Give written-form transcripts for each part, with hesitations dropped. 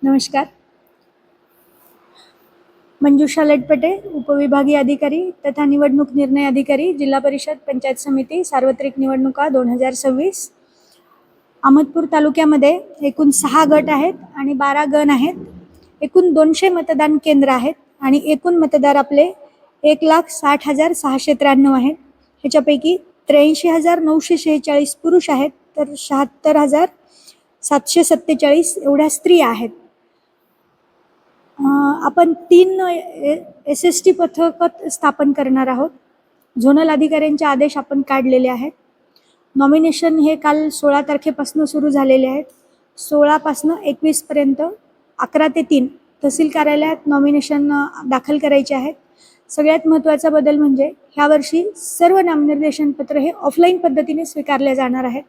नमस्कार. मंजुषा लटपटे, उपविभागीय अधिकारी तथा निवडणूक निर्णय अधिकारी, जिल्हा परिषद पंचायत समिती सार्वत्रिक निवडणुका 2026. अहमदपूर तालुक्यामध्ये एकूण 6 गट आहेत आणि 12 गण आहेत. एकूण 200 मतदान केंद्र आहेत आणि एकूण मतदार आपले 1,60,693 आहेत. ह्याच्यापैकी 83,946 पुरुष आहेत तर 76,747 एवढ्या स्त्रिया आहेत. आपण 3 SST पथक स्थापन करणार आहोत. झोनल अधिकाऱ्यांचे आदेश आपण काढलेले आहेत. नॉमिनेशन हे काल 16 तारखेपासून सुरू झालेले आहेत. 16 पासून 21 पर्यंत 11 ते 3 तहसील कार्यालयात नॉमिनेशन दाखल करायचे आहेत. सगळ्यात महत्त्वाचा बदल म्हणजे ह्या वर्षी सर्व नामनिर्देशन पत्र हे ऑफलाईन पद्धतीने स्वीकारले जाणार आहेत.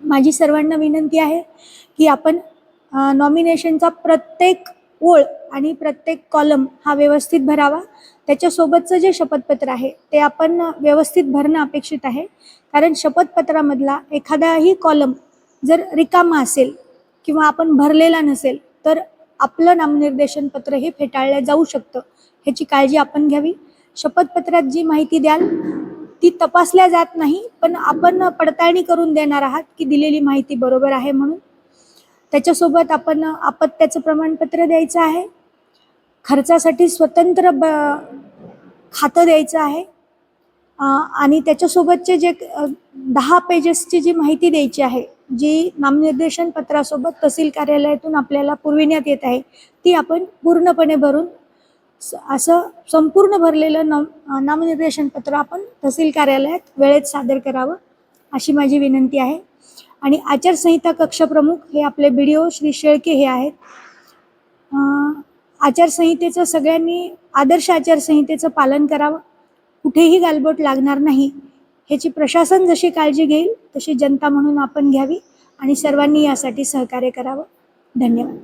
माझी सर्वांना विनंती आहे की आपण नॉमिनेशनचा प्रत्येक ओळ आणि प्रत्येक कॉलम हा व्यवस्थित भरावा. त्याच्यासोबतचं जे शपथपत्र आहे ते आपण व्यवस्थित भरणं अपेक्षित आहे, कारण शपथपत्रामधला एखादाही कॉलम जर रिकामा असेल किंवा आपण भरलेला नसेल तर आपलं नामनिर्देशन पत्र हे फेटाळलं जाऊ शकतं. ह्याची काळजी आपण घ्यावी. शपथपत्रात जी माहिती द्याल ती तपासल्या जात नाही, पण आपण पडताळणी करून देणार आहात की दिलेली माहिती बरोबर आहे म्हणून. त्याच्यासोबत आपण अपत्याचं प्रमाणपत्र द्यायचं आहे. खर्चासाठी स्वतंत्र खातं द्यायचं आहे आणि त्याच्यासोबतचे जे 10 पेजेसची जी माहिती द्यायची आहे, जी नामनिर्देशन पत्रासोबत तहसील कार्यालयातून आपल्याला पुरविण्यात येत आहे, ती आपण पूर्णपणे भरून असं संपूर्ण भरलेलं नामनिर्देशन पत्र आपण तहसील कार्यालयात वेळेत सादर करावं अशी माझी विनंती आहे. आणि आचारसंहिता कक्षप्रमुख हे आपले BDO श्री शेळके हे आहेत. आचारसंहितेचं सगळ्यांनी आदर्श आचारसंहितेचं पालन करावं. कुठेही गालबोट लागणार नाही ह्याची प्रशासन जशी काळजी घेईल तशी जनता म्हणून आपण घ्यावी आणि सर्वांनी यासाठी सहकार्य करावं. धन्यवाद.